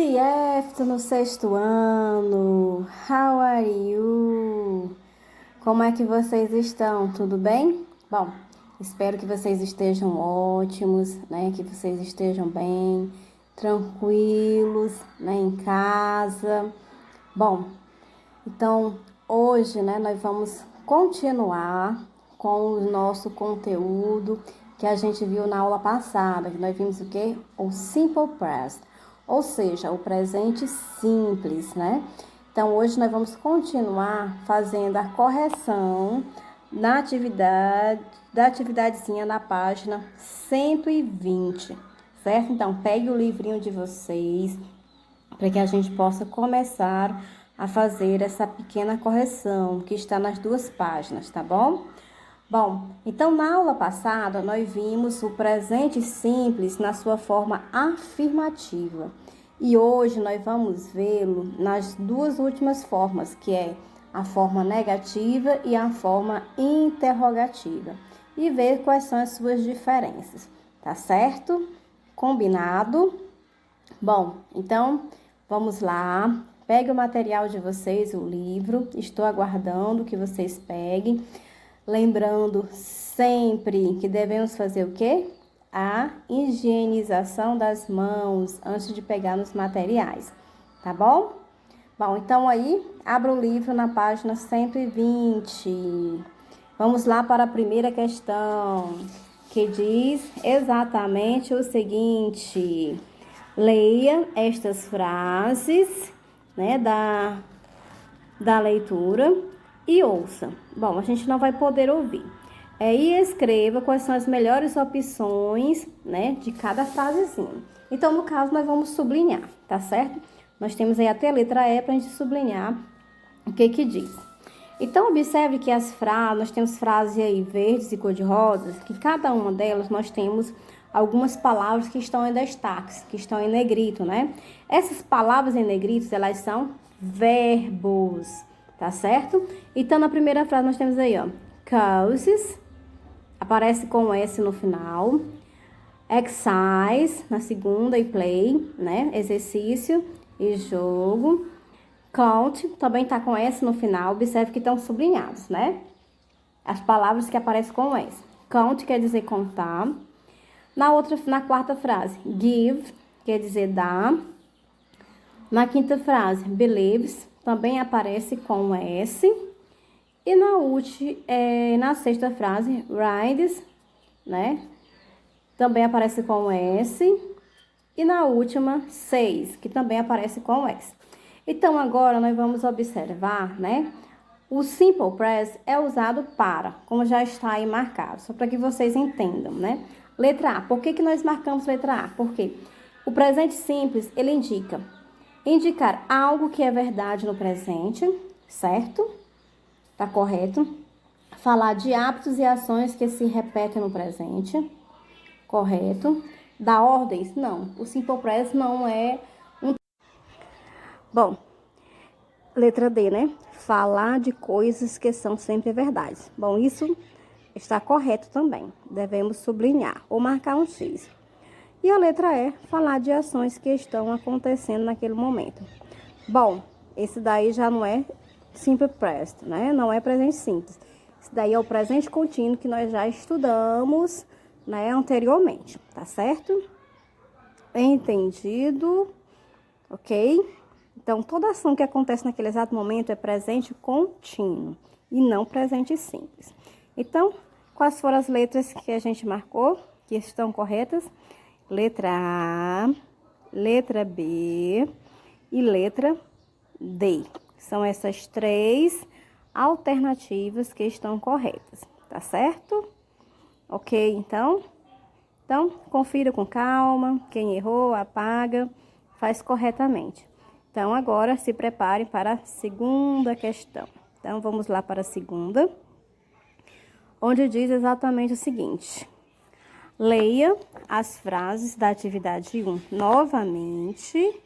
CF no sexto ano. How are you? Como é que vocês estão? Tudo bem? Bom, espero que vocês estejam ótimos, né? Que vocês estejam bem, tranquilos, né? Em casa. Bom, então hoje, né? Nós vamos continuar com o nosso conteúdo que a gente viu na aula passada, que nós vimos o quê? O Simple Past, ou seja, o presente simples, né? Então, hoje nós vamos continuar fazendo a correção da atividadezinha na página 120, certo? Então, pegue o livrinho de vocês para que a gente possa começar a fazer essa pequena correção que está nas duas páginas, tá bom? Bom, então na aula passada nós vimos o presente simples na sua forma afirmativa e hoje nós vamos vê-lo nas duas últimas formas, que é a forma negativa e a forma interrogativa, e ver quais são as suas diferenças, tá certo? Combinado? Bom, então vamos lá, pegue o material de vocês, o livro, estou aguardando que vocês peguem. Lembrando sempre que devemos fazer o quê? A higienização das mãos antes de pegar nos materiais, tá bom? Bom, então aí, abra o livro na página 120. Vamos lá para a primeira questão, que diz exatamente o seguinte: leia estas frases, né, da leitura e ouça. Bom, a gente não vai poder ouvir. E escreva quais são as melhores opções, né, de cada frasezinha. Então, no caso, nós vamos sublinhar, tá certo? Nós temos aí até a letra E para a gente sublinhar o que que diz. Então, observe que as frases, nós temos frases aí verdes e cor-de-rosas, que cada uma delas nós temos algumas palavras que estão em destaques, que estão em negrito, né? Essas palavras em negrito, elas são verbos, tá certo? Então, na primeira frase nós temos aí, ó, causes, aparece com S no final, exercise, na segunda, e play, né, exercício e jogo, count, também tá com S no final, observe que estão sublinhados, né, as palavras que aparecem com S. Count quer dizer contar. Na quarta frase, give, quer dizer dar. Na quinta frase, believes, também aparece com S. E na sexta frase, rides, né? Também aparece com S. E na última, says, que também aparece com S. Então, agora nós vamos observar, né? O simple present é usado para, como já está aí marcado, só para que vocês entendam, né? Letra A. Por que nós marcamos letra A? Porque o presente simples, ele indicar algo que é verdade no presente, certo? Tá correto? Falar de hábitos e ações que se repetem no presente, correto? Dar ordens? Não. O simple present não é um... Bom, letra D, né? Falar de coisas que são sempre verdades. Bom, isso está correto também. Devemos sublinhar ou marcar um X. E a letra E, falar de ações que estão acontecendo naquele momento. Bom, esse daí já não é simple present, né? Não é presente simples. Esse daí é o presente contínuo que nós já estudamos, né, anteriormente, tá certo? Entendido? Ok? Então, toda ação que acontece naquele exato momento é presente contínuo e não presente simples. Então, quais foram as letras que a gente marcou, que estão corretas? Letra A, letra B e letra D. São essas três alternativas que estão corretas, tá certo? Ok, então? Então, confira com calma. Quem errou, apaga, faz corretamente. Então, agora se prepare para a segunda questão. Então, vamos lá para a segunda, onde diz exatamente o seguinte: leia as frases da atividade 1 novamente.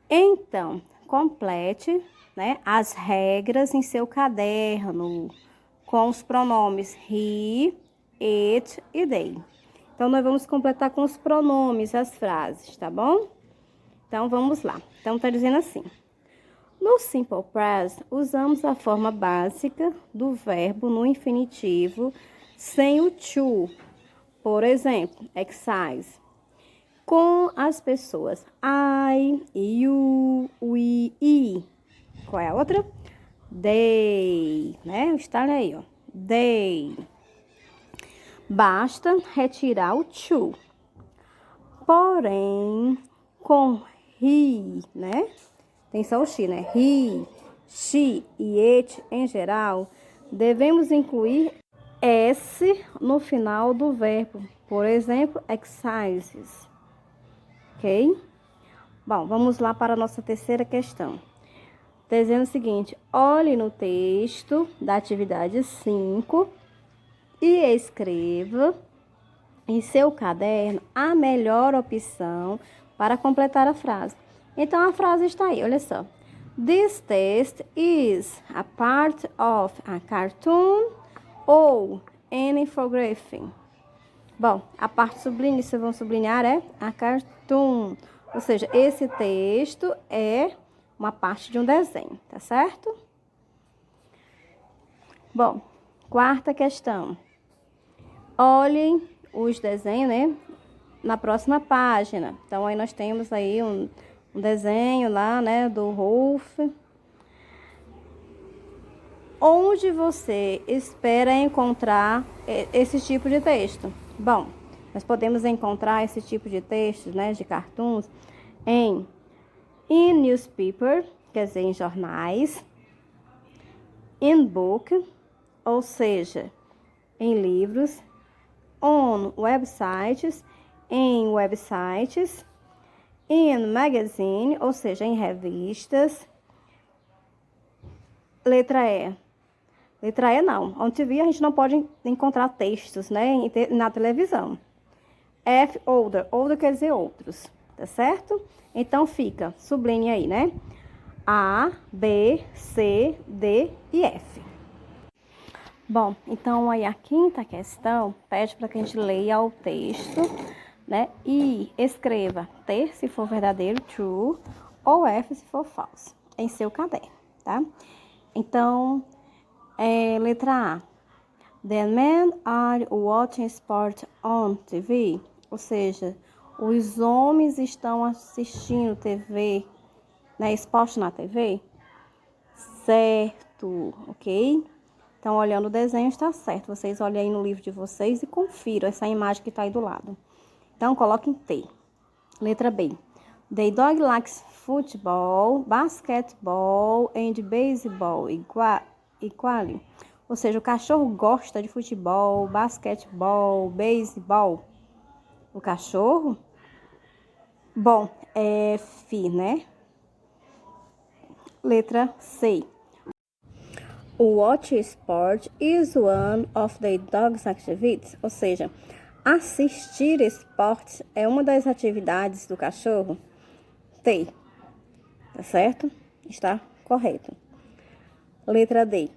Então, complete, né, as regras em seu caderno com os pronomes he, it e they. Então, nós vamos completar com os pronomes as frases, tá bom? Então, vamos lá. Então, tá dizendo assim. No Simple Present, usamos a forma básica do verbo no infinitivo sem o to. Por exemplo, exercise. Com as pessoas I, you, we, e. Qual é a outra? They, né? Está aí, ó. They. Basta retirar o to. Porém, com he, né? Tem só o she, né? He, she e it em geral, devemos incluir s no final do verbo. Por exemplo, exercises. Ok? Bom, vamos lá para a nossa terceira questão. Dizendo o seguinte: olhe no texto da atividade 5 e escreva em seu caderno a melhor opção para completar a frase. Então, a frase está aí, olha só. This test is a part of a cartoon ou an infographic. Bom, a parte sublinhada, vocês vão sublinhar, é a cartoon. Ou seja, esse texto é uma parte de um desenho, tá certo? Bom, quarta questão. Olhem os desenhos, né? Na próxima página. Então, aí nós temos aí um desenho lá, né? Do Rolf. Onde você espera encontrar esse tipo de texto? Bom, nós podemos encontrar esse tipo de texto, né? De cartoons in newspaper, quer dizer, em jornais. In book, ou seja, em livros. On websites, em websites. In magazine, ou seja, em revistas. Letra E. Letra E não. On TV a gente não pode encontrar textos, né, na televisão. F, older. Older quer dizer outros, tá certo? Então fica, sublinhe aí, né? A, B, C, D e F. Bom, então aí a quinta questão pede para que a gente leia o texto, né? E escreva T se for verdadeiro, true, ou F se for false, em seu caderno, tá? Então, letra A. The men are watching sport on TV. Ou seja, os homens estão assistindo TV, né? Esporte na TV. Certo, ok? Então, olhando o desenho, está certo. Vocês olhem aí no livro de vocês e confiram essa imagem que está aí do lado. Então, coloquem T. Letra B. The dog likes football, basketball and baseball equally. Ou seja, o cachorro gosta de futebol, basquetebol, beisebol. O cachorro? Bom, é F, né? Letra C. Watch sport is one of the dog's activities. Ou seja, assistir esportes é uma das atividades do cachorro. T. Tá certo? Está correto. Letra D.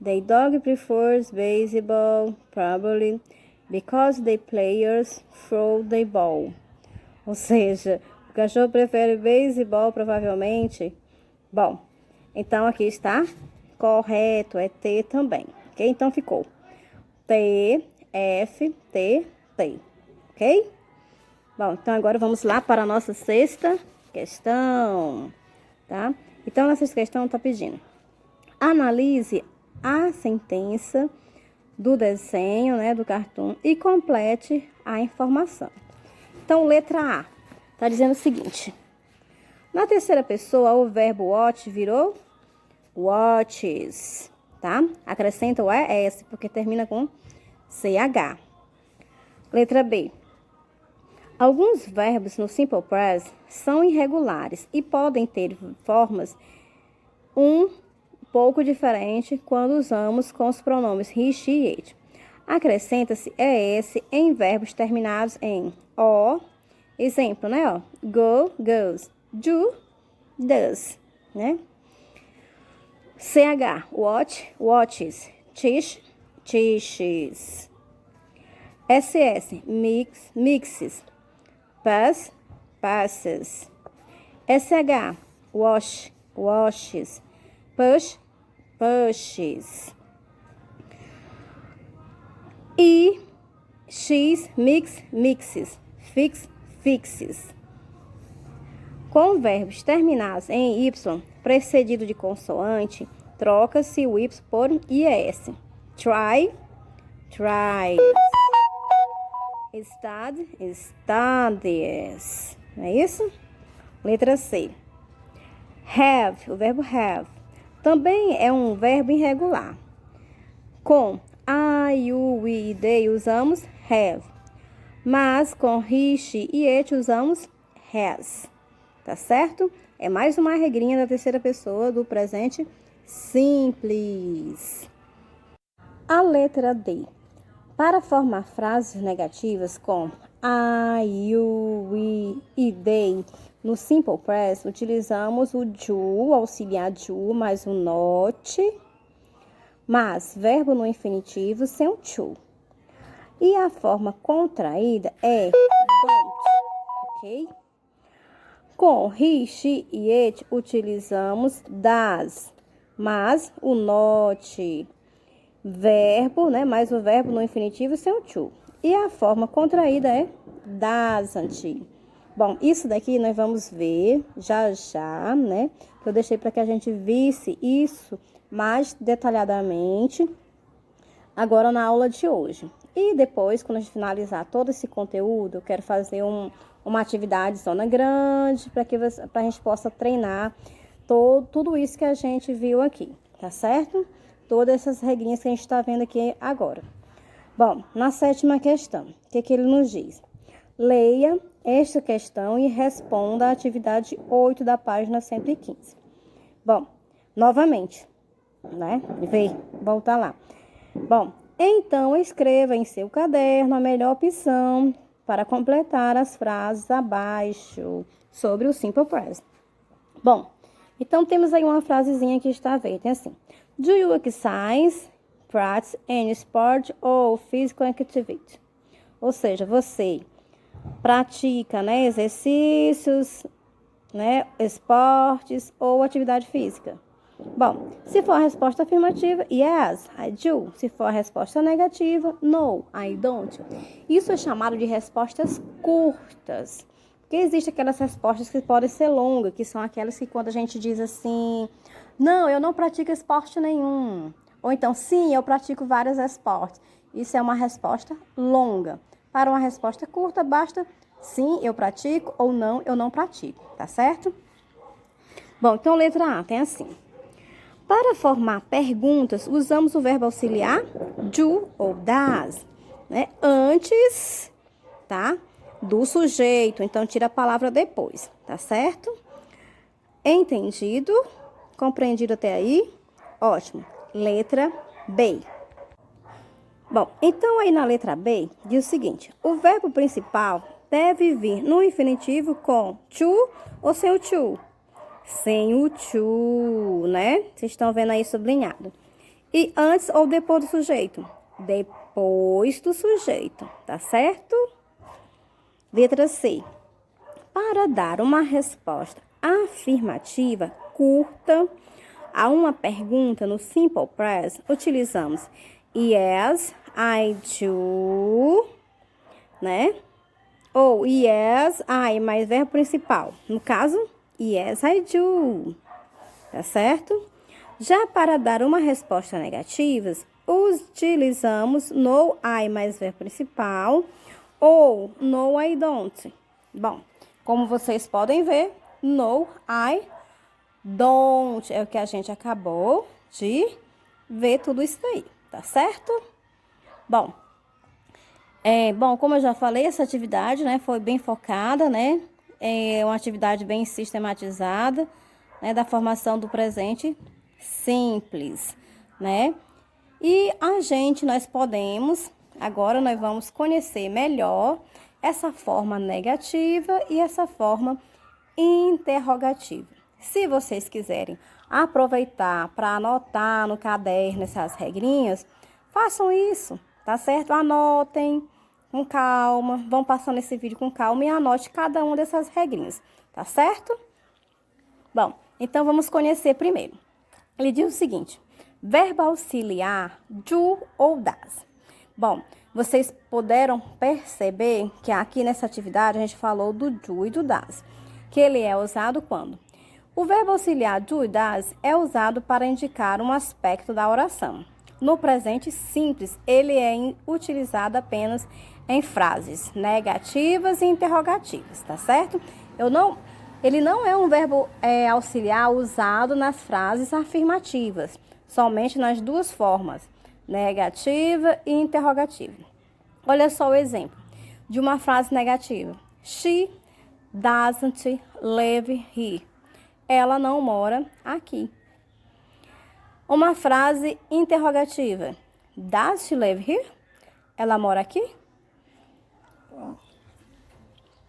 The dog prefers baseball, probably, because the players throw the ball. Ou seja, o cachorro prefere beisebol, provavelmente. Bom, então aqui está correto, é T também, ok? Então ficou T, F, T, T, ok? Bom, então agora vamos lá para a nossa sexta questão, tá? Então, nessa questão está pedindo: analise a sentença do desenho, né, do cartoon e complete a informação. Então, letra A, está dizendo o seguinte: na terceira pessoa, o verbo watch virou watches, tá? Acrescenta o ES, porque termina com CH. Letra B. Alguns verbos no Simple Present são irregulares e podem ter formas um pouco diferentes quando usamos com os pronomes he, she e it. Acrescenta-se ES em verbos terminados em O. Exemplo, né? Ó, go, goes. Do, does, né? CH, watch, watches. Teach, teaches. SS, mix, mixes. Pass, passes. SH, wash, washes. Push, pushes. E, X, mix, mixes. Fix, fixes. Com verbos terminados em Y, precedido de consoante, troca-se o Y por IS. Try, tries. Study, studies. Não é isso? Letra C. Have, o verbo have, também é um verbo irregular. Com I, you, we e they usamos have. Mas com he, she e it usamos has. Tá certo? É mais uma regrinha da terceira pessoa do presente simples. A letra D. Para formar frases negativas com I, you, we e they, no Simple Present, utilizamos o do, auxiliar do, mais o not, mas verbo no infinitivo sem o to. E a forma contraída é don't, ok? Com he, she e it, utilizamos does, mas o not, verbo, né? Mais o verbo no infinitivo sem o to. E a forma contraída é doesn't. Bom, isso daqui nós vamos ver já, né? Eu deixei para que a gente visse isso mais detalhadamente agora na aula de hoje. E depois, quando a gente finalizar todo esse conteúdo, eu quero fazer uma atividade zona grande para a gente possa treinar tudo isso que a gente viu aqui, tá certo? Todas essas regrinhas que a gente está vendo aqui agora. Bom, na sétima questão, o que ele nos diz? Leia esta questão e responda a atividade 8 da página 115. Bom, novamente, né? Voltar lá. Bom, então escreva em seu caderno a melhor opção para completar as frases abaixo sobre o Simple Present. Bom, então temos aí uma frasezinha que está a ver, tem assim: Do you exercise, practice any sport or physical activity? Ou seja, você pratica, né, exercícios, né, esportes ou atividade física. Bom, se for a resposta afirmativa, yes, I do. Se for a resposta negativa, no, I don't. Isso é chamado de respostas curtas. Porque existem aquelas respostas que podem ser longas, que são aquelas que quando a gente diz assim, não, eu não pratico esporte nenhum. Ou então, sim, eu pratico vários esportes. Isso é uma resposta longa. Para uma resposta curta, basta sim, eu pratico ou não, eu não pratico, tá certo? Bom, então letra A tem assim. Para formar perguntas, usamos o verbo auxiliar do ou does, né? Antes, tá? Do sujeito, então tira a palavra depois, tá certo? Entendido? Compreendido até aí? Ótimo. Letra B. Bom, então aí na letra B, diz o seguinte: o verbo principal deve vir no infinitivo com to ou sem o to? Sem o to, né? Vocês estão vendo aí sublinhado. E antes ou depois do sujeito? Depois do sujeito, tá certo? Letra C. Para dar uma resposta afirmativa curta a uma pergunta no Simple Present, utilizamos yes, I do, né? Ou yes, I, mais verbo principal. No caso, yes, I do. Tá certo? Já para dar uma resposta negativa, utilizamos no, I, mais verbo principal. Ou no, I don't. Bom, como vocês podem ver, no, I don't é o que a gente acabou de ver tudo isso daí, tá certo? Bom, como eu já falei, essa atividade, né, foi bem focada, né? É uma atividade bem sistematizada, né, da formação do presente simples, né? E agora nós vamos conhecer melhor essa forma negativa e essa forma interrogativa. Se vocês quiserem aproveitar para anotar no caderno essas regrinhas, façam isso, tá certo? Anotem com calma, vão passando esse vídeo com calma e anote cada uma dessas regrinhas, tá certo? Bom, então vamos conhecer primeiro. Ele diz o seguinte: verbo auxiliar do ou das. Bom, vocês puderam perceber que aqui nessa atividade a gente falou do do e do das, que ele é usado quando? O verbo auxiliar do e das é usado para indicar um aspecto da oração. No presente simples, ele é utilizado apenas em frases negativas e interrogativas, tá certo? Ele não é um verbo auxiliar usado nas frases afirmativas, somente nas duas formas, negativa e interrogativa. Olha só o exemplo de uma frase negativa. She doesn't live here. Ela não mora aqui. Uma frase interrogativa. Does she live here? Ela mora aqui?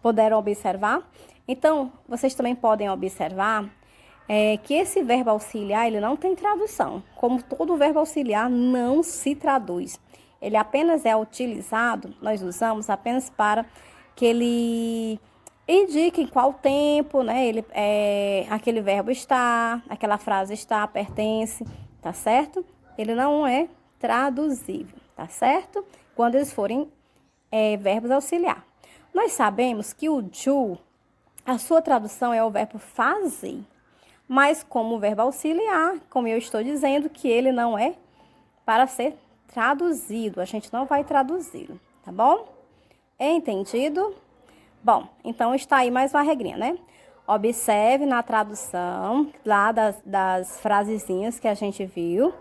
Puderam observar? Então, vocês também podem observar que esse verbo auxiliar, ele não tem tradução. Como todo verbo auxiliar não se traduz. Ele apenas é utilizado, nós usamos apenas para que ele indique em qual tempo, né, aquele verbo está, aquela frase está, pertence, tá certo? Ele não é traduzível, tá certo? Quando eles forem verbos auxiliar. Nós sabemos que o do, a sua tradução é o verbo fazer, mas como verbo auxiliar, como eu estou dizendo, que ele não é para ser traduzido, a gente não vai traduzi-lo, tá bom? Entendido? Bom, então está aí mais uma regrinha, né? Observe na tradução lá das frasezinhas que a gente viu,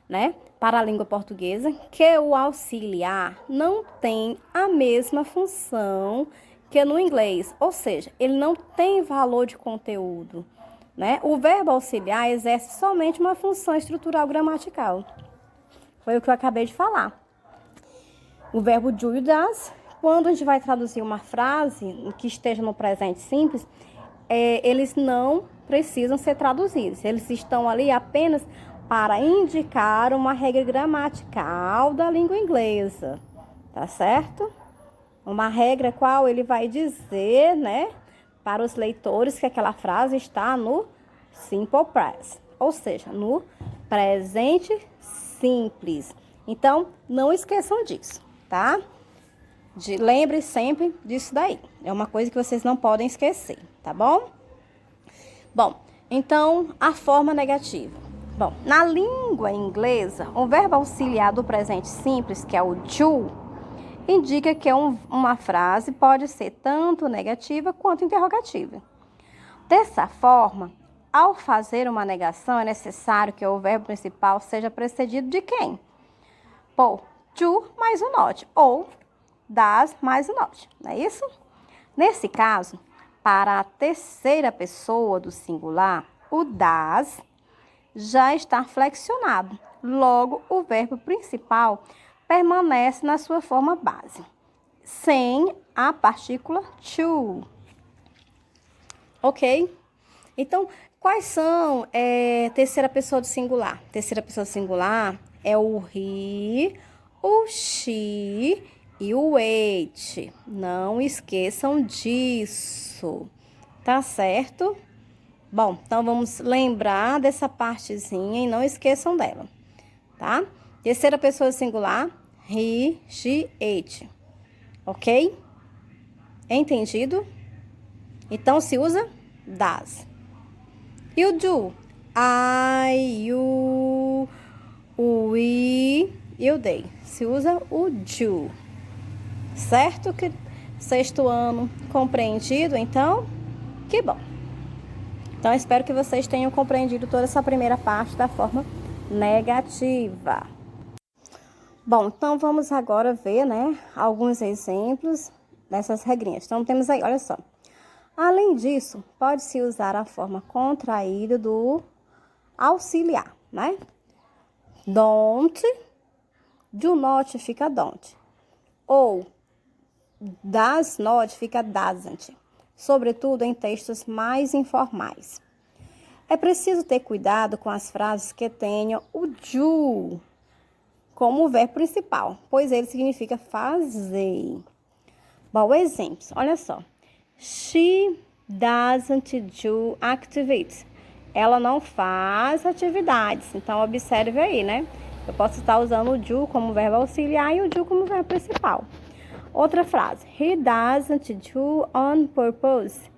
né? Para a língua portuguesa, que o auxiliar não tem a mesma função que no inglês, ou seja, ele não tem valor de conteúdo, né? O verbo auxiliar exerce somente uma função estrutural gramatical. Foi o que eu acabei de falar. O verbo do e das, quando a gente vai traduzir uma frase que esteja no presente simples, eles não precisam ser traduzidos. Eles estão ali apenas para indicar uma regra gramatical da língua inglesa, tá certo? Uma regra qual ele vai dizer, né, para os leitores que aquela frase está no simple present, ou seja, no presente simples. Então, não esqueçam disso, tá? Lembre sempre disso daí. É uma coisa que vocês não podem esquecer, tá bom? Bom, então, a forma negativa. Bom, na língua inglesa, o verbo auxiliar do presente simples, que é o do, indica que uma frase pode ser tanto negativa quanto interrogativa. Dessa forma, ao fazer uma negação, é necessário que o verbo principal seja precedido de quem? Por do mais o not, ou das mais o not, não é isso? Nesse caso, para a terceira pessoa do singular, o das já está flexionado. Logo, o verbo principal permanece na sua forma base, sem a partícula to. Ok? Então, quais são terceira pessoa do singular? Terceira pessoa do singular é o he, o she e o it. Não esqueçam disso, tá certo? Bom, então vamos lembrar dessa partezinha e não esqueçam dela, tá? Terceira pessoa singular, he, she, it. Ok? Entendido? Então se usa das. E o do? I, you, o we e o they. Se usa o do. Certo? Que sexto ano compreendido, então, que bom. Então, espero que vocês tenham compreendido toda essa primeira parte da forma negativa. Bom, então vamos agora ver, né, alguns exemplos dessas regrinhas. Então, temos aí, olha só. Além disso, pode-se usar a forma contraída do auxiliar, né? Don't, do not fica don't. Ou does not fica doesn't. Sobretudo em textos mais informais. É preciso ter cuidado com as frases que tenham o do como o verbo principal, pois ele significa fazer. Bom, exemplos, olha só. She doesn't do activities. Ela não faz atividades. Então, observe aí, né? Eu posso estar usando o do como verbo auxiliar e o do como verbo principal. Outra frase. He doesn't do on purpose.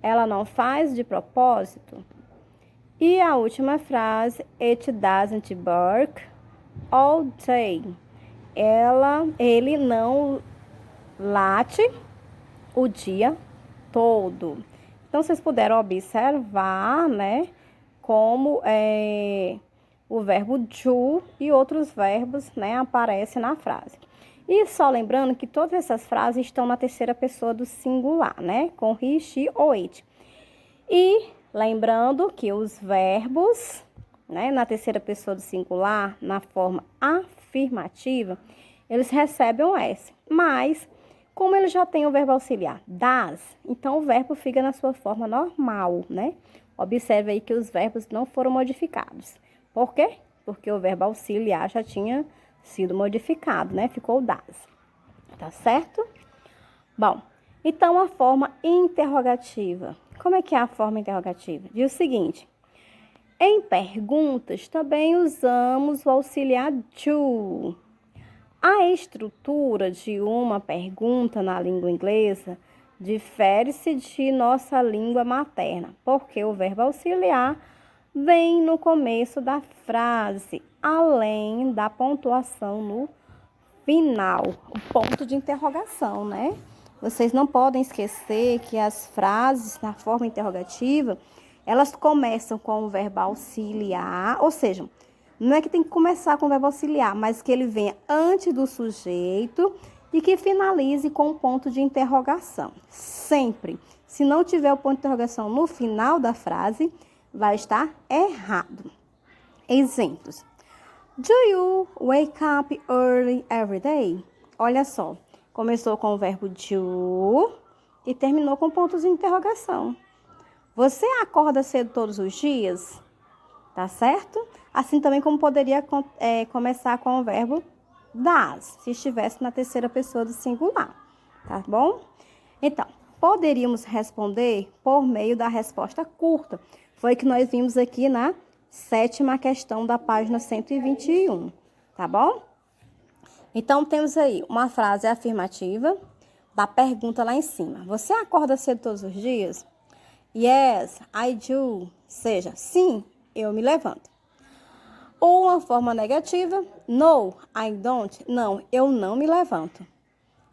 Ela não faz de propósito. E a última frase. It doesn't bark all day. Ele não late o dia todo. Então, vocês puderam observar, né, como o verbo do e outros verbos, né, aparecem na frase. E só lembrando que todas essas frases estão na terceira pessoa do singular, né, com he, she ou it. E lembrando que os verbos, né, na terceira pessoa do singular, na forma afirmativa, eles recebem um S, mas como ele já tem o verbo auxiliar, das, então o verbo fica na sua forma normal, né? Observe aí que os verbos não foram modificados. Por quê? Porque o verbo auxiliar já tinha sido modificado, né? Ficou das. Tá certo? Bom, então a forma interrogativa. Como é que é a forma interrogativa? Diz o seguinte: em perguntas também usamos o auxiliar to. A estrutura de uma pergunta na língua inglesa difere-se de nossa língua materna, porque o verbo auxiliar vem no começo da frase, além da pontuação no final, o ponto de interrogação, né? Vocês não podem esquecer que as frases na forma interrogativa, elas começam com o verbo auxiliar, ou seja, não é que tem que começar com o verbo auxiliar, mas que ele venha antes do sujeito e que finalize com um ponto de interrogação. Sempre. Se não tiver o ponto de interrogação no final da frase, vai estar errado. Exemplos. Do you wake up early every day? Olha só, começou com o verbo do e terminou com pontos de interrogação. Você acorda cedo todos os dias? Tá certo? Assim também como poderia começar com o verbo das, se estivesse na terceira pessoa do singular, tá bom? Então, poderíamos responder por meio da resposta curta. Foi que nós vimos aqui na 7ª questão da página 121, tá bom? Então, temos aí uma frase afirmativa da pergunta lá em cima. Você acorda cedo todos os dias? Yes, I do. Seja, sim, eu me levanto. Ou uma forma negativa, no, I don't. Não, eu não me levanto.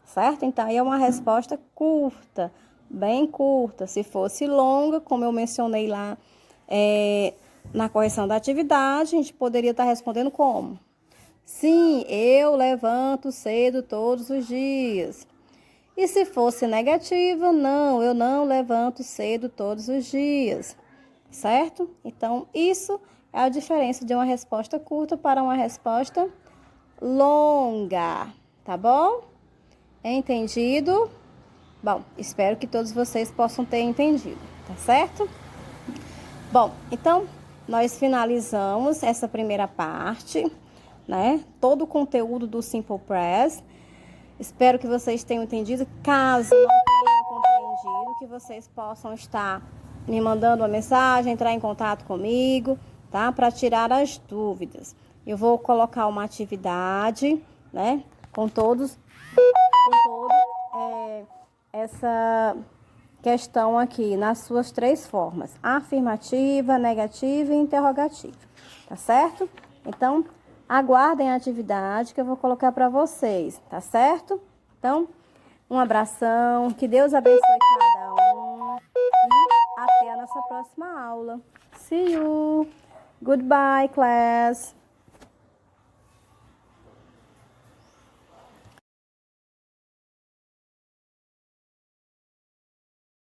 Certo? Então, aí é uma resposta curta, bem curta. Se fosse longa, como eu mencionei lá na correção da atividade, a gente poderia estar respondendo como? Sim, eu levanto cedo todos os dias. E se fosse negativa, não, eu não levanto cedo todos os dias. Certo? Então, isso é a diferença de uma resposta curta para uma resposta longa, tá bom? Entendido? Bom, espero que todos vocês possam ter entendido, tá certo? Bom, então, nós finalizamos essa primeira parte, né? Todo o conteúdo do Simple Press. Espero que vocês tenham entendido. Caso não tenham compreendido, que vocês possam estar me mandando uma mensagem, entrar em contato comigo, tá? Para tirar as dúvidas. Eu vou colocar uma atividade, né? Com toda essa questão aqui nas suas 3 formas: afirmativa, negativa e interrogativa, tá certo? Então, aguardem a atividade que eu vou colocar para vocês, tá certo? Então, um abração, que Deus abençoe cada um e até a nossa próxima aula. See you! Goodbye, class!